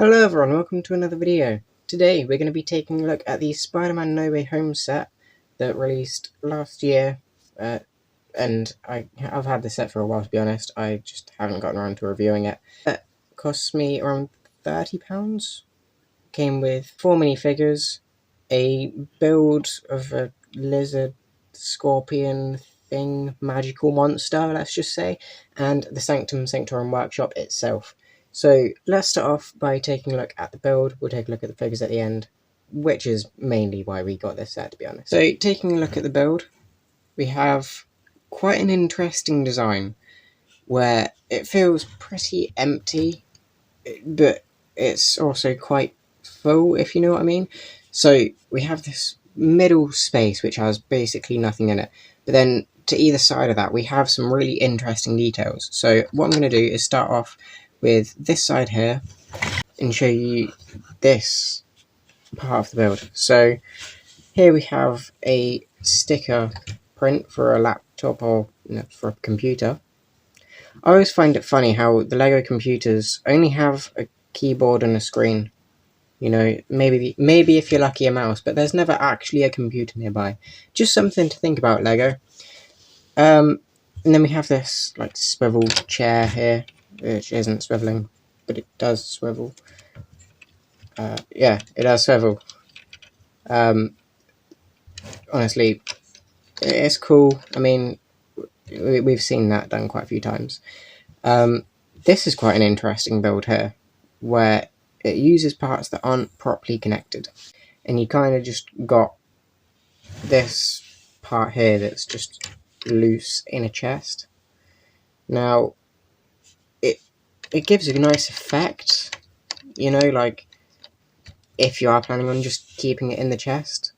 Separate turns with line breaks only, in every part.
Hello everyone, welcome to another video. Today we're going to be taking a look at the Spider-Man No Way Home set that released last year, and I've had this set for a while, to be honest. I just haven't gotten around to reviewing it. It cost me around £30. Came with 4 minifigures, a build of a lizard scorpion thing, magical monster, let's just say, and the sanctorum workshop itself. So let's start off by taking a look at the build. We'll take a look at the figures at the end, which is mainly why we got this set, to be honest. So taking a look at the build, we have quite an interesting design where it feels pretty empty, but it's also quite full, if you know what I mean. So we have this middle space which has basically nothing in it, but then to either side of that we have some really interesting details. So what I'm going to do is start off with this side here and show you this part of the build. So here we have a sticker print for a laptop or for a computer. I always find it funny how the Lego computers only have a keyboard and a screen. You know, maybe if you're lucky, a mouse, but there's never actually a computer nearby. Just something to think about, Lego. And then we have this like swivel chair here, which isn't swiveling, but it does swivel. Yeah, it does swivel. Honestly, it's cool. I mean, we've seen that done quite a few times. This is quite an interesting build here, where it uses parts that aren't properly connected, and you kind of just got this part here that's just loose in a chest. Now, it gives a nice effect, you know, like if you are planning on just keeping it in the chest,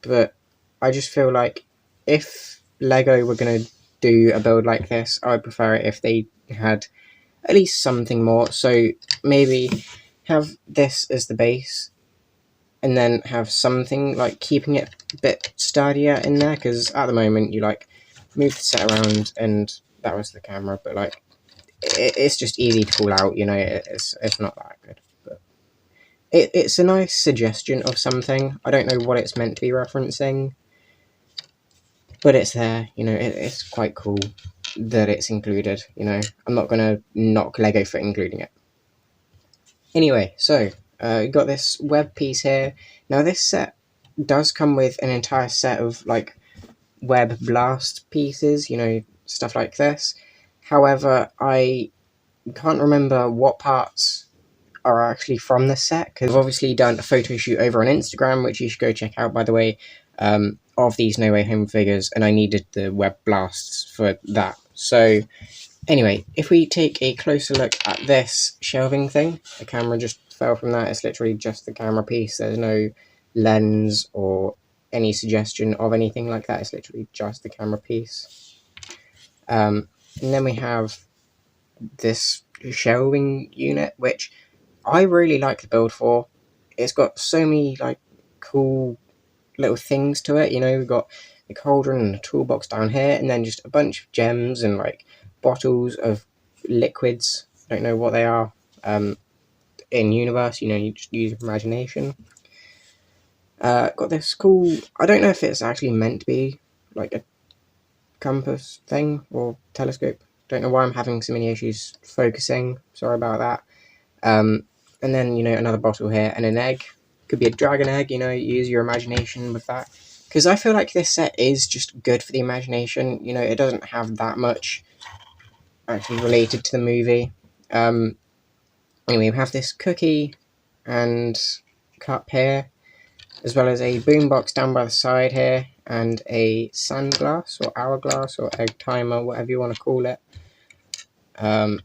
but I just feel like if Lego were going to do a build like this, I would prefer it if they had at least something more. So maybe have this as the base and then have something like keeping it a bit sturdier in there, because at the moment you like move the set around and that was the camera, but like it's just easy to pull out, you know. It's not that good, but it's a nice suggestion of something. I don't know what it's meant to be referencing, but it's there, you know. It's quite cool that it's included, you know. I'm not gonna knock Lego for including it. Anyway, so you got this web piece here. Now this set does come with an entire set of like web blast pieces, you know, stuff like this. However, I can't remember what parts are actually from the set, because I've obviously done a photo shoot over on Instagram, which you should go check out, by the way, of these No Way Home figures, and I needed the web blasts for that. So anyway, if we take a closer look at this shelving thing, the camera just fell from that. It's literally just the camera piece. There's no lens or any suggestion of anything like that. It's literally just the camera piece. And then we have this shelving unit, which I really like the build for. It's got so many like cool little things to it, you know. We've got the cauldron and the toolbox down here, and then just a bunch of gems and like bottles of liquids. I don't know what they are. In universe, you know, you just use your imagination. Got this cool, I don't know if it's actually meant to be like a compass thing or telescope. Don't know why I'm having so many issues focusing. Sorry about that. And then, you know, another bottle here and an egg. Could be a dragon egg, you know. Use your imagination with that, because I feel like this set is just good for the imagination. You know, it doesn't have that much actually related to the movie. Anyway, we have this cookie and cup here, as well as a boombox down by the side here, and a sandglass or hourglass or egg timer, whatever you want to call it. And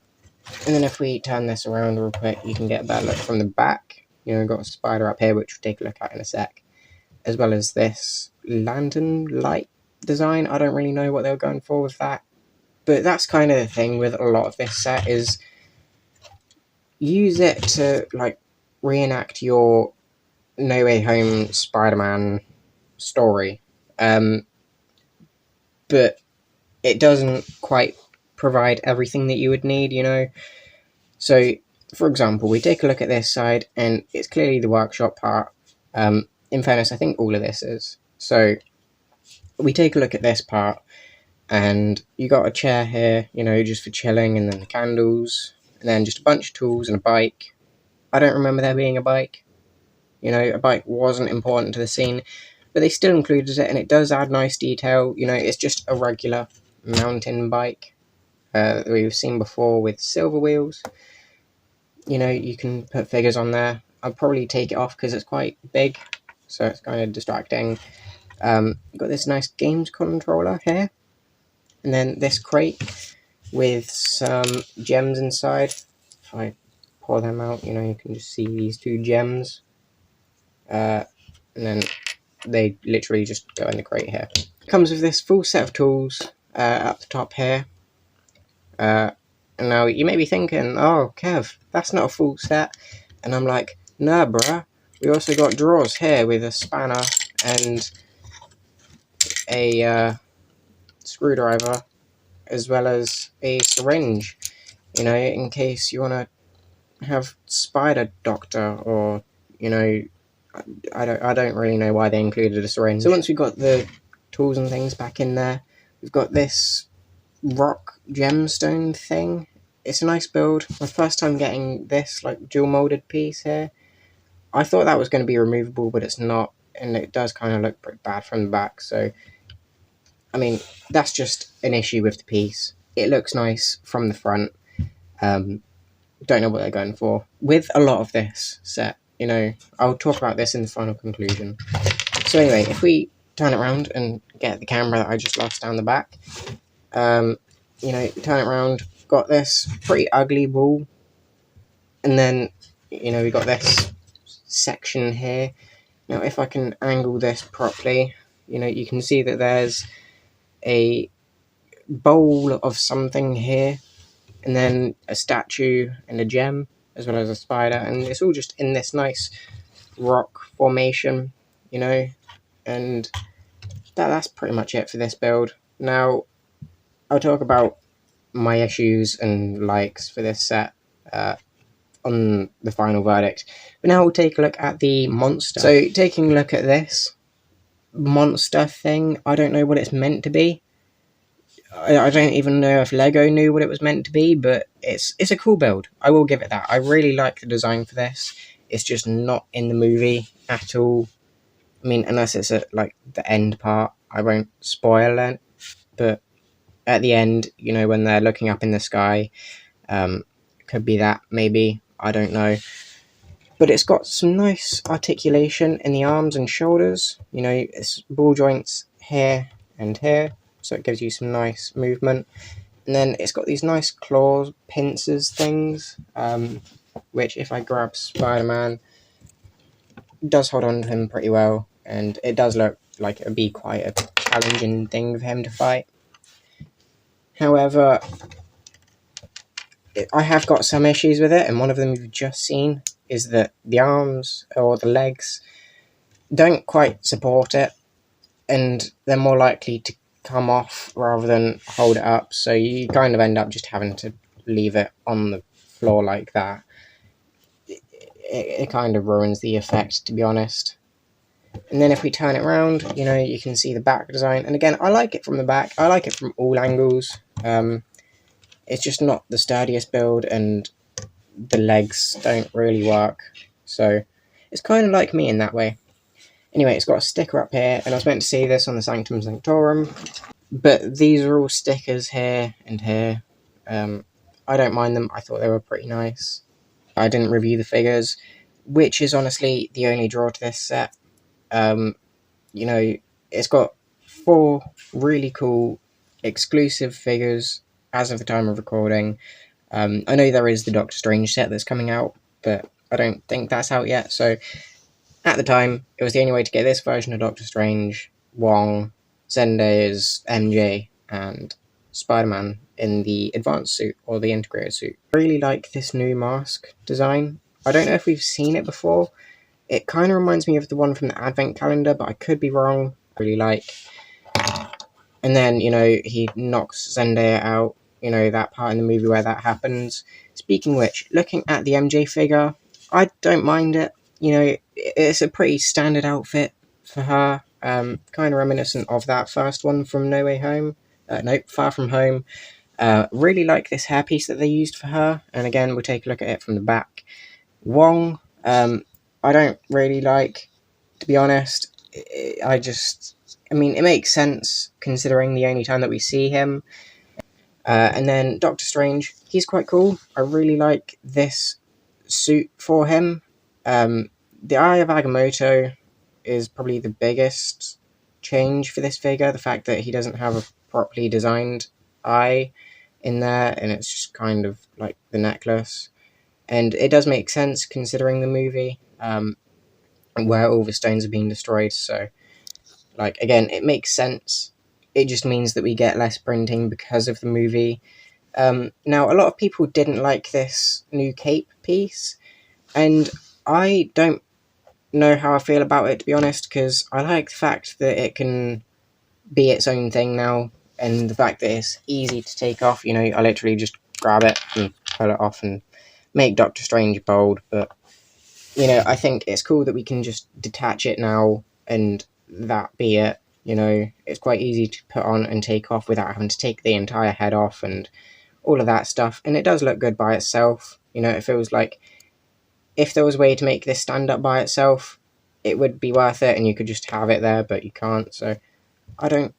then if we turn this around real quick, you can get a better look from the back. You know, we've got a spider up here, which we'll take a look at in a sec, as well as this lantern light design. I don't really know what they were going for with that, but that's kind of the thing with a lot of this set, is use it to like reenact your No Way Home Spider-Man story, but it doesn't quite provide everything that you would need, you know. So for example, we take a look at this side, and it's clearly the workshop part. In fairness, I think all of this is. So we take a look at this part, and you got a chair here, you know, just for chilling, and then the candles, and then just a bunch of tools and a bike. I don't remember there being a bike. You know, a bike wasn't important to the scene, but they still included it, and it does add nice detail. You know, it's just a regular mountain bike that we've seen before with silver wheels. You know, you can put figures on there. I'll probably take it off because it's quite big, so it's kind of distracting. You've got this nice games controller here, and then this crate with some gems inside. If I pour them out, you know, you can just see these 2 gems. And then they literally just go in the crate here. It comes with this full set of tools up the top here. And now you may be thinking, oh, Kev, that's not a full set. And I'm like, nah, bruh. We also got drawers here with a spanner and a screwdriver, as well as a syringe, you know, in case you want to have spider doctor, or, you know, I don't really know why they included a syringe. So once we've got the tools and things back in there, we've got this rock gemstone thing. It's a nice build. My first time getting this like dual molded piece here. I thought that was going to be removable, but it's not, and it does kind of look pretty bad from the back. So I mean, that's just an issue with the piece. It looks nice from the front. Don't know what they're going for with a lot of this set. You know, I'll talk about this in the final conclusion. So anyway, if we turn it around and get the camera that I just lost down the back, you know, turn it around, got this pretty ugly wall, and then, you know, we got this section here. Now, if I can angle this properly, you know, you can see that there's a bowl of something here, and then a statue and a gem, as well as a spider, and it's all just in this nice rock formation, you know, and that's pretty much it for this build. Now, I'll talk about my issues and likes for this set on the final verdict, but now we'll take a look at the monster. So, taking a look at this monster thing, I don't know what it's meant to be. I don't even know if Lego knew what it was meant to be, but it's a cool build. I will give it that. I really like the design for this. It's just not in the movie at all. I mean, unless it's at like the end part, I won't spoil it. But at the end, you know, when they're looking up in the sky, could be that maybe. I don't know. But it's got some nice articulation in the arms and shoulders. You know, it's ball joints here and here, so it gives you some nice movement. And then it's got these nice claws, pincers things, which if I grab Spider-Man, does hold on to him pretty well, and it does look like it would be quite a challenging thing for him to fight. However, I have got some issues with it, and one of them you've just seen is that the arms or the legs don't quite support it, and they're more likely to come off rather than hold it up, so you kind of end up just having to leave it on the floor like that. It kind of ruins the effect, to be honest. And then if we turn it around, you know, you can see the back design, and again, I like it from the back. I like it from all angles. It's just not the sturdiest build, and the legs don't really work, so it's kind of like me in that way. Anyway, it's got a sticker up here, and I was meant to see this on the Sanctum Sanctorum, but these are all stickers here and here. I don't mind them. I thought they were pretty nice. I didn't review the figures, which is honestly the only draw to this set. You know, it's got 4 really cool exclusive figures as of the time of recording. I know there is the Doctor Strange set that's coming out, but I don't think that's out yet. So at the time, it was the only way to get this version of Doctor Strange, Wong, Zendaya's MJ, and Spider-Man in the advanced suit or the integrated suit. I really like this new mask design. I don't know if we've seen it before. It kind of reminds me of the one from the Advent calendar, but I could be wrong. I really like. And then, you know, he knocks Zendaya out, that part in the movie where that happens. Speaking of which, looking at the MJ figure, I don't mind it. It's a pretty standard outfit for her, kind of reminiscent of that first one from No Way Home. No, Far From Home. Really like this hairpiece that they used for her, and again, we'll take a look at it from the back. Wong, I don't really like, to be honest. I mean, it makes sense considering the only time that we see him. And then Doctor Strange, he's quite cool. I really like this suit for him. The Eye of Agamotto is probably the biggest change for this figure. The fact that he doesn't have a properly designed eye in there, and it's just kind of like the necklace. And it does make sense considering the movie, where all the stones are being destroyed. So, again, it makes sense. It just means that we get less printing because of the movie. Now, a lot of people didn't like this new cape piece, and I don't know how I feel about it, to be honest, because I like the fact that it can be its own thing now, and the fact that it's easy to take off. I literally just grab it and pull it off and make Doctor Strange bold, but I think it's cool that we can just detach it now and that be it. It's quite easy to put on and take off without having to take the entire head off and all of that stuff, and it does look good by itself. It feels like if there was a way to make this stand up by itself, it would be worth it, and you could just have it there, but you can't. So I don't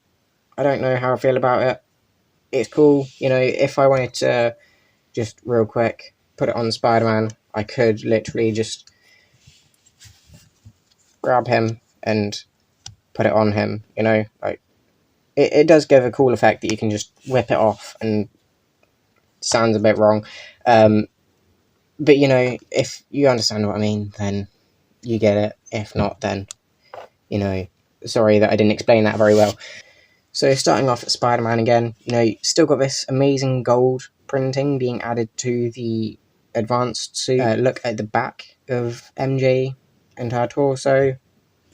know how I feel about it. It's cool. If I wanted to just real quick put it on Spider-Man, I could literally just grab him and put it on him. It does give a cool effect that you can just whip it off, and sounds a bit wrong. But if you understand what I mean, then you get it. If not, then sorry that I didn't explain that very well. So starting off at Spider-Man again, still got this amazing gold printing being added to the advanced suit. Look at the back of MJ and her torso,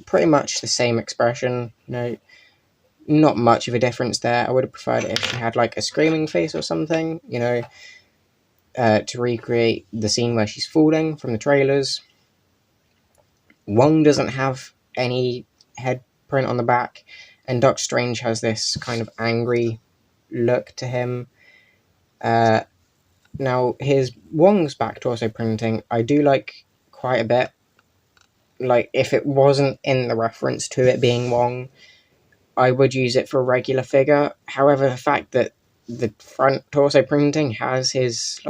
pretty much the same expression. Not much of a difference there. I would have preferred it if she had a screaming face or something, to recreate the scene where she's falling from the trailers. Wong doesn't have any head print on the back, and Doctor Strange has this kind of angry look to him. Now, Wong's back torso printing, I do like quite a bit. If it wasn't in the reference to it being Wong, I would use it for a regular figure. However, the fact that the front torso printing has his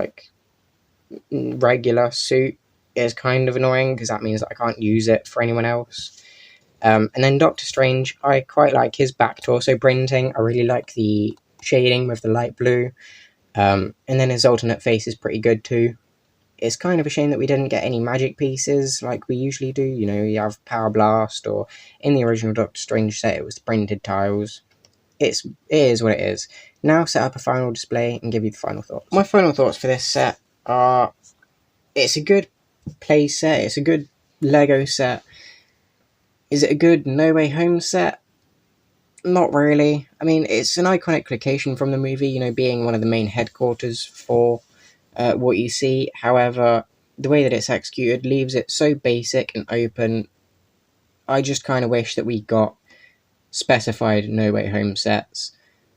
regular suit is kind of annoying, because that means that I can't use it for anyone else. And then Doctor Strange, I quite like his back torso printing. I really like the shading with the light blue. And then his alternate face is pretty good too. It's kind of a shame that we didn't get any magic pieces like we usually do. You have Power Blast, or in the original Doctor Strange set, it was the printed tiles. It is what it is. Now set up a final display and give you the final thoughts. My final thoughts for this set are, it's a good play set, it's a good Lego set. Is it a good No Way Home set? Not really. I mean, it's an iconic location from the movie, being one of the main headquarters for what you see. However, the way that it's executed leaves it so basic and open. I just kind of wish that we got specified No Way Home sets.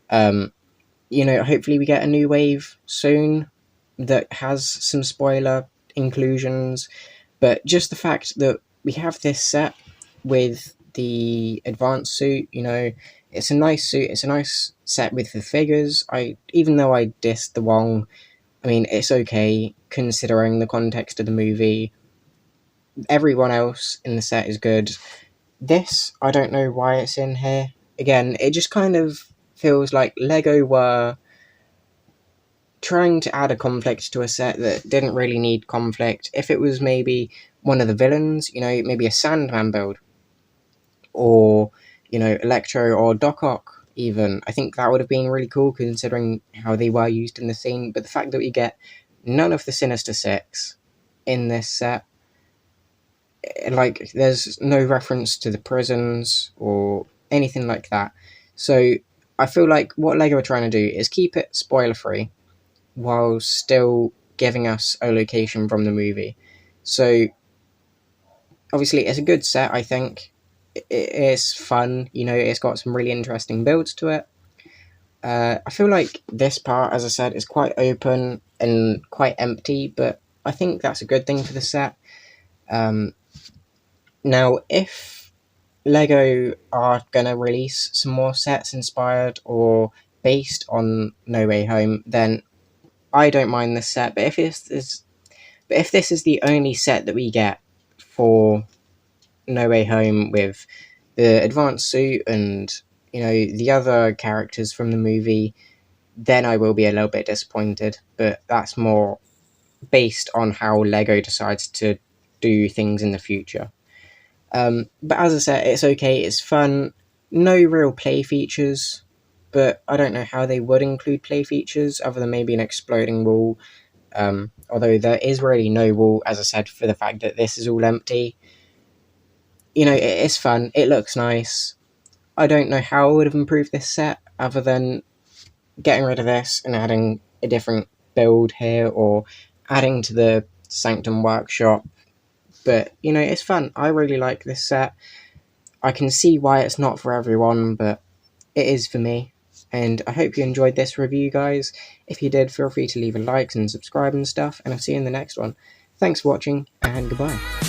Hopefully we get a new wave soon that has some spoiler inclusions, but just the fact that we have this set with the advanced suit, it's a nice suit, it's a nice set with the figures. Even though I dissed the Wong, I mean, it's okay considering the context of the movie. Everyone else in the set is good. This, I don't know why it's in here. Again, it just kind of feels like Lego were trying to add a conflict to a set that didn't really need conflict. If it was maybe one of the villains, maybe a Sandman build, or, Electro or Doc Ock even, I think that would have been really cool considering how they were used in the scene. But the fact that we get none of the Sinister Six in this set, there's no reference to the prisons or anything like that. So I feel like what LEGO are trying to do is keep it spoiler free while still giving us a location from the movie. So obviously it's a good set, I think. It's fun, it's got some really interesting builds to it. I feel like this part, as I said, is quite open and quite empty, but I think that's a good thing for the set. Now, if LEGO are going to release some more sets inspired or based on No Way Home, then I don't mind this set. But if this is the only set that we get for No Way Home with the advanced suit and the other characters from the movie, then I will be a little bit disappointed. But that's more based on how LEGO decides to do things in the future. But as I said, it's okay, it's fun. No real play features, but I don't know how they would include play features other than maybe an exploding wall. Although there is really no wall, as I said, for the fact that this is all empty. It's fun, it looks nice. I don't know how I would have improved this set other than getting rid of this and adding a different build here or adding to the Sanctum workshop. But, it's fun. I really like this set. I can see why it's not for everyone, but it is for me. And I hope you enjoyed this review, guys. If you did, feel free to leave a like and subscribe and stuff, and I'll see you in the next one. Thanks for watching, and goodbye.